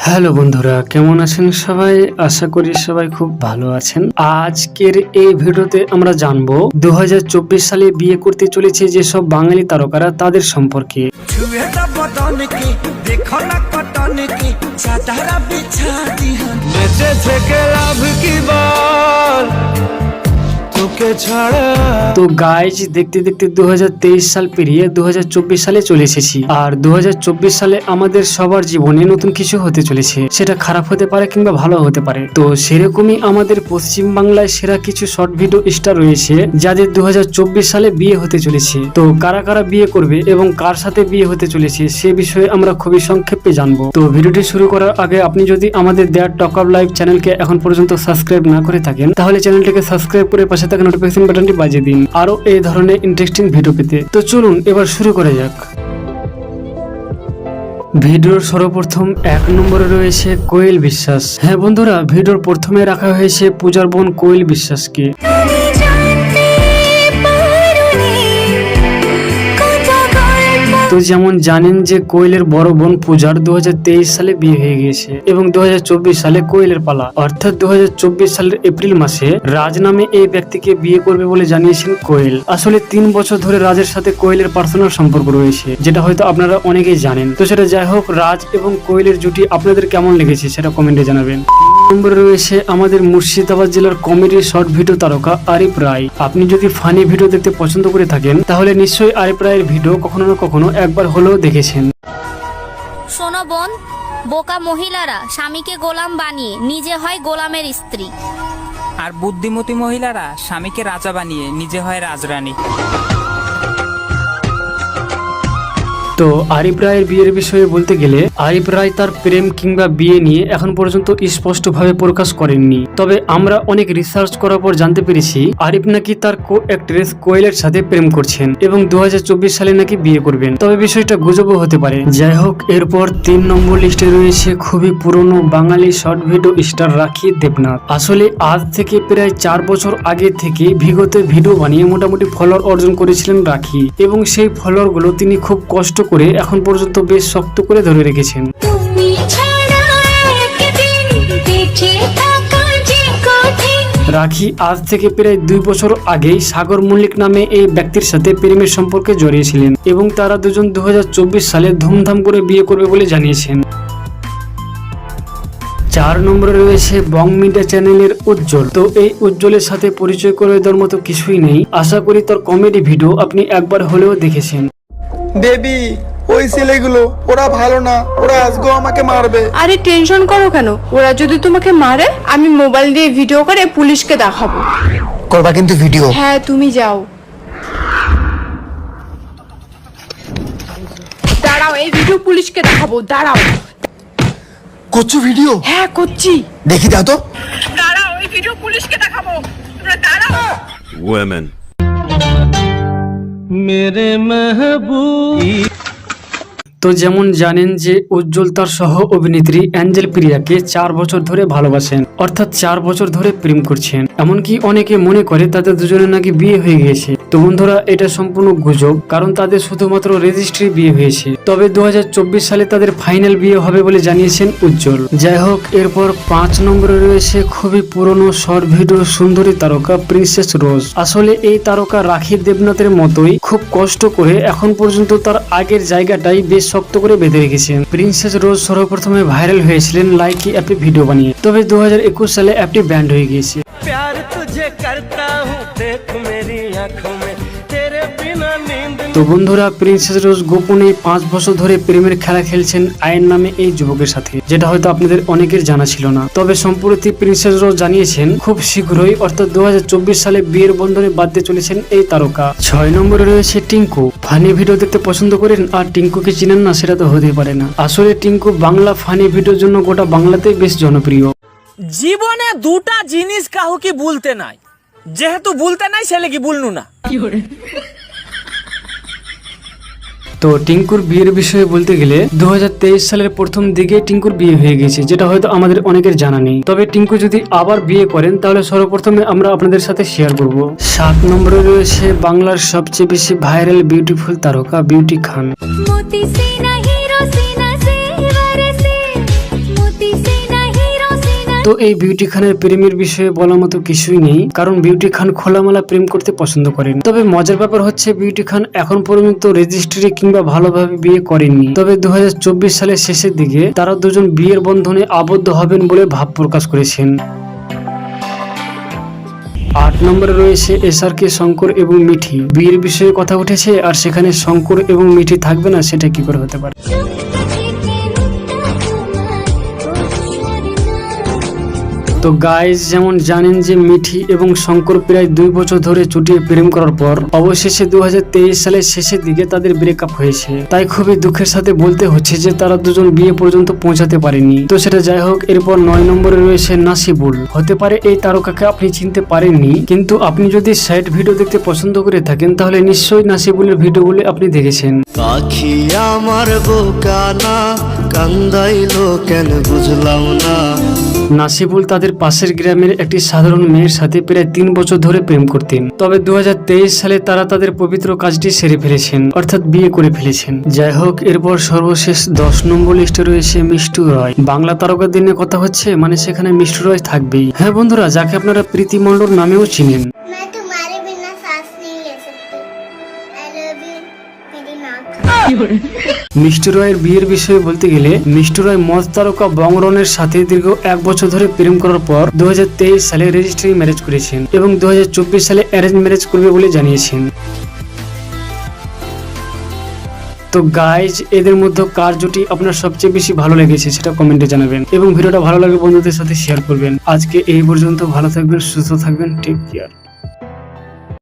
Hello বন্ধুরা, কেমন আছেন সবাই? আশা করি সবাই খুব ভালো আছেন। আজকের এই ভিডিওতে আমরা জানবো 2024 সালে বিয়ে করতে চলেছে যেসব বাঙালি তারকারা তাদের সম্পর্কে। তো গাইজ দেখতে দেখতে 2023 সাল পেরিয়ে 2024 সালে চলে এসেছি। আর 2024 সালে আমাদের সবার জীবনে নতুন কিছু হতে চলেছে, সেটা খারাপ হতে পারে কিংবা ভালো হতে পারে। তো সেরকমই আমাদের পশ্চিম বাংলায় সেরা কিছু শর্ট ভিডিও স্টার রয়েছে যাদের 2024 সালে বিয়ে হতে চলেছে। তো কারা কারা বিয়ে করবে এবং কার সাথে বিয়ে হতে চলেছে সে বিষয়ে আমরা খুবই সংক্ষেপে জানবো। তো ভিডিওটি শুরু করার আগে আপনি যদি আমাদের দেয়ার টক আপ লাইভ চ্যানেলকে এখন পর্যন্ত সাবস্ক্রাইব না করে থাকেন তাহলে চ্যানেলটিকে সাবস্ক্রাইব করে পাশে থাকা নোটিফিকেশন বাটনটি বাজিয়ে দিন আরো এই ধরনের ইন্টারেস্টিং ভিডিও পেতে। তো চলুন এবার শুরু করা যাক। ভিডিওর সর্বপ্রথম 1 নম্বরে রয়েছে কোয়েল বিশ্বাস। হ্যাঁ বন্ধুরা, ভিডিওর প্রথমে রাখা হয়েছে পূজার বোন কোয়েল বিশ্বাসকে। তো যেমন জানেন যে কোয়েলের বড় বোন পূজার 2023 সালে বিয়ে হয়ে গিয়েছে এবং 2024 সালে কোয়েলের পালা, অর্থাৎ 2024 সালের এপ্রিল মাসে রাজ নামে এই ব্যক্তিকে বিয়ে করবে বলে জানিয়েছেন কোয়েল। আসলে 3 বছর ধরে রাজের সাথে কোয়েলের পার্সোনাল সম্পর্ক রয়েছে, যেটা হয়তো আপনারা অনেকেই জানেন। তো সেটা যাই হোক, রাজ এবং কোয়েলের জুটি আপনাদের কেমন লেগেছে সেটা কমেন্টে জানাবেন। নম্বরে রয়েছে আমাদের মুর্শিদাবাদ জেলার কমেডি শর্ট ভিডিও তারকা আরিফ রায়। আপনি যদি ফানি ভিডিও দেখতে পছন্দ করে থাকেন তাহলে নিশ্চয়ই আরিফ রায়ের ভিডিও কখনো না কখনো একবার হলেও দেখেছেন। শোনো বোন, বোকা মহিলারা স্বামীকে গোলাম বানিয়ে নিজে হয় গোলামের স্ত্রী, আর বুদ্ধিমতী মহিলারা স্বামীকে রাজা বানিয়ে নিজে হয় রাজরানী। তো আরিফ রায়ের বিয়ের বিষয়ে বলতে গেলে আরিফ রায় তার প্রেম কিংবা বিয়ে নিয়ে এখন পর্যন্ত স্পষ্টভাবে প্রকাশ করেননি। তবে আমরা অনেক রিসার্চ করার পর জানতে পেরেছি আরিফ নাকি তার কো অ্যাক্ট্রেস কোয়েলের সাথে প্রেম করছেন এবং 2024 সালে নাকি বিয়ে করবেন। তবে বিষয়টা গুজবও হতে পারে। যাই হোক, এরপর 3 নম্বর লিস্টে রয়েছে খুবই পুরনো বাঙালি শর্ট ভিডিও স্টার রাখি দেবনাথ। আসলে আজ থেকে প্রায় 4 বছর আগে থেকে ভিগোতে ভিডিও বানিয়ে মোটামুটি ফলোয়ার অর্জন করেছিলেন রাখি, এবং সেই ফলোয়ার গুলো তিনি খুব কষ্ট করে এখন পর্যন্ত বেশ শক্ত করে ধরে রেখেছেন। রাখি আজ থেকে প্রায় 2 বছর আগেই সাগর মল্লিক নামে এই ব্যক্তির সাথে প্রেমের সম্পর্কে জড়িয়েছিলেন এবং তারা দুজন 2024 সালে ধুমধাম করে বিয়ে করবে বলে জানিয়েছেন। 4 নম্বরে রয়েছে বং মিডিয়া চ্যানেলের উজ্জ্বল। তো এই উজ্জ্বলের সাথে পরিচয় করে দেওয়ার মতো কিছুই নেই। আশা করি তার কমেডি ভিডিও আপনি একবার হলেও দেখেছেন। বেবি, ওই ছেলেগুলো ওরা ভালো না, ওরা আজকেও আমাকে মারবে। আরে টেনশন করো কেন? ওরা যদি তোমাকে মারে আমি মোবাইল দিয়ে ভিডিও করে পুলিশকে দেখাবো। করবা কিন্তু ভিডিও? হ্যাঁ, তুমি যাও। দাঁড়াও, এই ভিডিও পুলিশকে দেখাবো। দাঁড়াও। করছো ভিডিও? হ্যাঁ করছি। দেখি দাও তো। দাঁড়াও, এই ভিডিও পুলিশকে দেখাবো। তোমরা দাঁড়াও। women মেরে মেহবুব। তো যেমন জানেন যে উজ্জ্বল তার সহ অভিনেত্রী অ্যাঞ্জেল প্রিয়াকে 4 বছর ধরে ভালোবাসেন, অর্থাৎ 4 বছর ধরে প্রেম করছেন। এমনকি অনেকে মনে করে তাদের দুজনে নাকি বিয়ে হয়ে গিয়েছে। তো বন্ধুরা, এটা সম্পূর্ণ গুজব, কারণ তাদের শুধুমাত্র রেজিস্ট্রি বিয়ে হয়েছে। তবে 2024 সালে তাদের ফাইনাল বিয়ে হবে বলে জানিয়েছেন উজ্জ্বল। যাই হোক, এরপর 5 নম্বরে রয়েছে খুবই পুরনো শর্ট ভিডিও সুন্দরী তারকা প্রিন্সেস রোজ। আসলে এই তারকা রাখি দেবনাথের মতোই খুব কষ্ট করে এখন পর্যন্ত তার আগের জায়গাটাই বেশ শক্ত করে বেঁধে রেখেছেন। প্রিন্সেস রোজ সর্বপ্রথমে ভাইরাল হয়েছিলেন লাইকি অ্যাপে ভিডিও বানিয়ে, তবে 2021 সালে অ্যাপটি ব্যান্ড হয়ে গিয়েছে। তো বন্ধুরা, প্রিন্সেস রোজ গোপনে 5 বছর ধরে প্রেমের খেলা খেলছেন আয়ন নামে এই যুবকের সাথে, যেটা হয়তো আপনাদের অনেকের জানা ছিল না। তবে সম্প্রতি প্রিন্সেস রোজ জানিয়েছেন খুব শীঘ্রই, অর্থাৎ 2024 সালে বিয়ের বন্ধনে বাঁধতে চলেছেন এই তারকা। 6 নম্বরে রয়েছে টিঙ্কু। ফানি ভিডিও দেখতে পছন্দ করেন আর টিঙ্কুকে চিনেন না সেটা তো হতে পারে না। আসলে টিঙ্কু বাংলা ফানি ভিডিওর জন্য গোটা বাংলাতেই বেশ জনপ্রিয়। জীবনে 2টা জিনিস কাউকে বলতে নাই, যেহেতু বলতে নাই ছেলে কি বলনু না। তো টিঙ্কুর বিয়ের বিষয়ে বলতে গেলে 2023 সালের প্রথম দিকে টিঙ্কুর বিয়ে হয়ে গেছে, যেটা হয়তো আমাদের অনেকের জানা নেই। তবে টিঙ্কু যদি আবার বিয়ে করেন তাহলে সর্বপ্রথমে আমরা আপনাদের সাথে শেয়ার করব। 7 নম্বরে রয়েছে বাংলার সবচেয়ে বেশি ভাইরাল বিউটিফুল তারকা বিউটি খান। তো এই বিউটি খানের প্রেমের বিষয়ে বলার মতো কিছুই নেই, কারণ বিউটি খান খোলামেলা প্রেম করতে পছন্দ করেন। তবে মজার ব্যাপার হচ্ছে বিউটি খান এখন পর্যন্ত রেজিস্ট্রি কিংবা ভালোভাবে বিয়ে করেননি। তবে 2024 সালের শেষের দিকে তারা দুজন বিয়ের বন্ধনে আবদ্ধ হবেন বলে ভাব প্রকাশ করেছেন। 8 নম্বরে রয়েছে SRK শঙ্কর এবং মিঠি। বিয়ের বিষয়ে কথা উঠেছে, আর সেখানে শঙ্কর এবং মিঠি থাকবে না সেটা কি করে হতে পারে? তো গাইজ যেমন জানেন যে মিঠি এবং শঙ্কর প্রায় 2 বছর ধরে চুটিয়ে প্রেম করার পর অবশেষে 2023 সালের শেষের দিকে তাদের ব্রেকআপ হয়েছে। তাই খুবই দুঃখের সাথে বলতে হচ্ছে যে তারা দুজন বিয়ে পর্যন্ত পৌঁছাতে পারেনি। তো সেটা যাই হোক, এরপর 9 নম্বরে রয়েছে নাসিবুল। হতে পারে এই তারকাকে আপনি চিনতে পারেননি, কিন্তু আপনি যদি সাইড ভিডিও দেখতে পছন্দ করে থাকেন তাহলে নিশ্চয়ই নাসিবুলের ভিডিওগুলো আপনি দেখেছেন। পাখি আমার বোকা না, কান্দাইলো কেন বুঝলাম না। নাসিবুল তাদের পাশের গ্রামের একটি সাধারণ মেয়ের সাথে প্রায় 3 বছর ধরে প্রেম করতেন। তবে 2023 সালে তারা তাদের পবিত্র কাজটি সেরে ফেলেছেন, অর্থাৎ বিয়ে করে ফেলেছেন। যাই হোক, এরপর সর্বশেষ 10 নম্বর লিস্টে রয়েছে মিষ্টু রয়। বাংলা তারকাদের নিয়ে কথা হচ্ছে, মানে সেখানে মিষ্টু রয় থাকবেই। হ্যাঁ বন্ধুরা, যাকে আপনারা প্রীতি মণ্ডল নামেও চিনেন। मैं तुम्हारे बिना सांस नहीं ले सकती। I love you, मेरी नाक। মিষ্টু রয়ের বিয়ের বিষয়ে বলতে গেলে মিষ্টু রয় মদ তারকা বংরনের সাথে দীর্ঘ 1 বছর ধরে প্রেম করার পর 2023 সালে রেজিস্ট্রি ম্যারেজ করেছেন এবং 2024 সালে অ্যারেঞ্জ ম্যারেজ করবে বলে জানিয়েছেন। তো গাইজ, এদের মধ্যে কার জুটি আপনার সবচেয়ে বেশি ভালো লেগেছে সেটা কমেন্টে জানাবেন এবং ভিডিওটা ভালো লাগলে বন্ধুদের সাথে শেয়ার করবেন। আজকে এই পর্যন্ত, ভালো থাকবেন, সুস্থ থাকবেন, টেক কেয়ার।